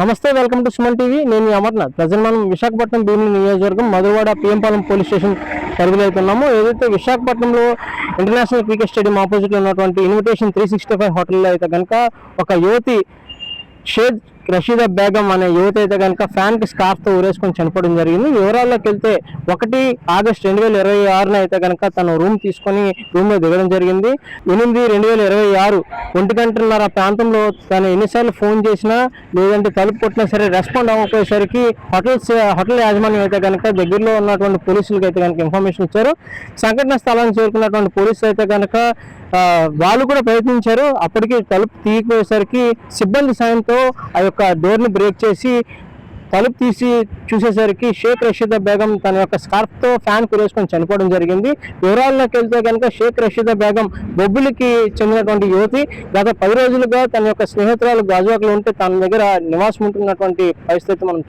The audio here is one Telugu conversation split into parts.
నమస్తే, వెల్కమ్ టు సుమన్ టీవీ. నేను అమర్నాథ్. ప్రజెంట్ మనం విశాఖపట్నం భీమిలి నియోజకవర్గం మధురవాడ పిఎంపాలెం పోలీస్ స్టేషన్ పరిధిలో అవుతున్నాము. ఏదైతే విశాఖపట్నంలో ఇంటర్నేషనల్ క్రికెట్ స్టేడియం ఆపోజిట్లో ఉన్నటువంటి ఇన్విటేషన్ 365 హోటల్లో అయితే కనుక ఒక యువతి షేక్ రషీదా బేగం అనే యువత అయితే కనుక ఫ్యాన్కి స్కార్ఫ్తో ఊరేసుకొని చనిపోవడం జరిగింది. వివరాల్లోకి వెళ్తే 1 ఆగస్టు 2026 అయితే కనుక తను రూమ్ తీసుకొని రూమ్లో దిగడం జరిగింది. 8/2026 1:30 ప్రాంతంలో తను ఎన్నిసార్లు ఫోన్ చేసినా లేదంటే తలుపు కొట్టినా సరే రెస్పాండ్ అవ్వకపోయేసరికి హోటల్ యాజమాన్యం అయితే కనుక దగ్గరలో ఉన్నటువంటి పోలీసులకు అయితే కనుక ఇన్ఫర్మేషన్ ఇచ్చారు. సంఘటన స్థలానికి చేరుకున్నటువంటి పోలీసులు అయితే కనుక వాళ్ళు కూడా ప్రయత్నించారు. అప్పటికి తలుపు తీయకపోయేసరికి సిబ్బంది సాయంతో ఆ యొక్క డోర్ని బ్రేక్ చేసి తలుపు తీసి చూసేసరికి షేక్ రషీదా బేగం తన యొక్క స్కార్ఫ్తో ఫ్యాన్ కురేసుకొని చనిపోవడం జరిగింది. వివరాల్లోకి వెళ్తే కనుక షేక్ రషీదా బేగం బొబ్బులికి చెందినటువంటి యువతి. గత 10 రోజులుగా తన యొక్క స్నేహితురాలు గాజువాకలో ఉంటే తన దగ్గర నివాసం ఉంటున్నటువంటి పరిస్థితి మనం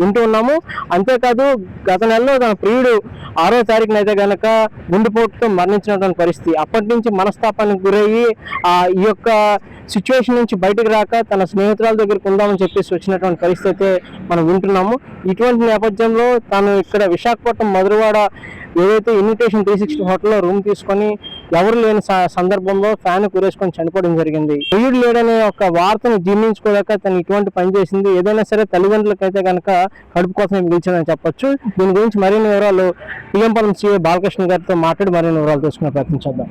వింటూ ఉన్నాము. అంతేకాదు గత నెలలో తన ప్రియుడు 6వ తారీఖున అయితే కనుక గుండెపోటుతో మరణించినటువంటి పరిస్థితి. అప్పటి నుంచి మనస్తాపానికి గురయ్యి ఈ యొక్క సిచ్యువేషన్ నుంచి బయటకు రాక తన స్నేహితురాల దగ్గరికి ఉందామని చెప్పేసి వచ్చినటువంటి పరిస్థితి మనం వింటున్నాము. ఇటువంటి నేపథ్యంలో తాను ఇక్కడ విశాఖపట్నం మధురవాడ ఏదైతే ఇన్విటేషన్ 360 హోటల్లో రూమ్ తీసుకొని ఎవరు లేని సందర్భంలో ఫ్యాన్ కురేసుకొని చనిపోవడం జరిగింది. ప్రియుడు లేడనే ఒక వార్తను జీర్ణించుకోలేక తను ఇటువంటి పని చేసింది. ఏదైనా సరే తల్లిదండ్రులకైతే కనుక కడుపు కోసం పిలిచిందని చెప్పొచ్చు. దీని గురించి మరిన్ని వివరాలు పిఎంపాలెం సిఐ బాలకృష్ణ గారితో మాట్లాడి మరిన్ని వివరాలు తెలుసుకునే ప్రయత్నం చేద్దాం.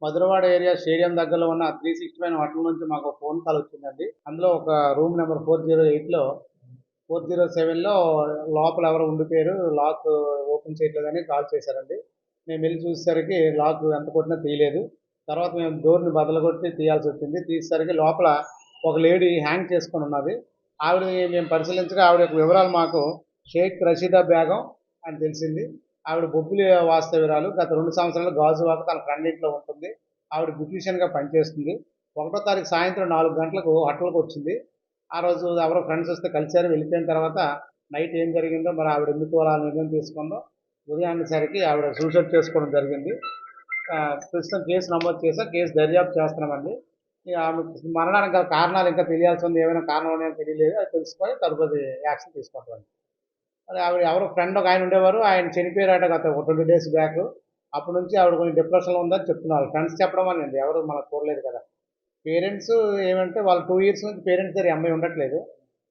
మధురవాడ ఏరియా స్టేడియం దగ్గరలో ఉన్న 365 హోటల్ నుంచి మాకు ఫోన్ కాల్ వచ్చిందండి. అందులో ఒక రూమ్ నెంబర్ 408లో 407లో లోపల ఎవరు ఉండిపోయారు, లాక్ ఓపెన్ చేయట్లేదని కాల్ చేశారండి. మేము వెళ్ళి చూసేసరికి లాక్ ఎంత కొట్టినా తీయలేదు. తర్వాత మేము డోర్ని బదలగొట్టి తీయాల్సి వచ్చింది. తీసేసరికి లోపల ఒక లేడీ హ్యాంగ్ చేసుకొని ఉన్నది. ఆవిడ మేము పరిశీలించగా ఆవిడ యొక్క వివరాలు మాకు షేక్ రషీదా బేగం అని తెలిసింది. ఆవిడ బొబ్బిలి వాస్తవ్యురాలు. గత 2 సంవత్సరాలు గాజువాక తన ఫ్రెండ్ ఇంట్లో ఉంటుంది. ఆవిడ బ్యూటీషియన్గా పనిచేస్తుంది. 1వ తారీఖు సాయంత్రం 4 గంటలకు హోటల్కి వచ్చింది. ఆ రోజు ఎవరో ఫ్రెండ్స్ వస్తే కలిశారు. వెళ్ళిపోయిన తర్వాత నైట్ ఏం జరిగిందో మరి ఆవిడ ఎందుకు అలా నిర్ణయం తీసుకుందో ఉదయాన్నిసరికి ఆవిడ సూసైడ్ చేసుకోవడం జరిగింది. ప్రస్తుతం కేసు నమోదు చేసా, కేసు దర్యాప్తు చేస్తున్నామండి. ఆమె మరణానికి గల కారణాలు ఇంకా తెలియాల్సి ఉంది. ఏమైనా కారణం ఉన్నాయో తెలియలేదు. అది తెలుసుకొని తదుపరి యాక్షన్ తీసుకుంటామండి. మరి ఆవిడ ఎవరో ఫ్రెండ్ ఒక ఆయన ఉండేవారు. ఆయన చనిపోయారట గత 20 డేస్ బ్యాక్. అప్పటి నుంచి ఆవిడ కొంచెం డిప్రెషన్లో ఉందని చెప్తున్నారు. ఫ్రెండ్స్ చెప్పడం అని ఎవరు మనకు చూడలేదు కదా. పేరెంట్స్ ఏమంటే వాళ్ళు 2 ఇయర్స్ నుంచి పేరెంట్స్ దగ్గర అమ్మాయి ఉండట్లేదు.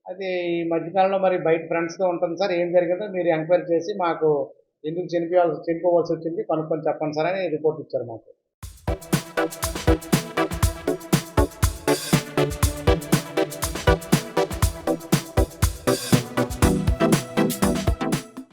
అది ఈ మధ్యకాలంలో మరి బయట ఫ్రెండ్స్తో ఉంటుంది సార్. ఏం జరిగిందో మీరు ఎంక్వైరీ చేసి మాకు ఎందుకు చనిపోవాల్సి వచ్చింది కనుక్కొని చెప్పండి సార్ అని రిపోర్ట్ ఇచ్చారు మాకు.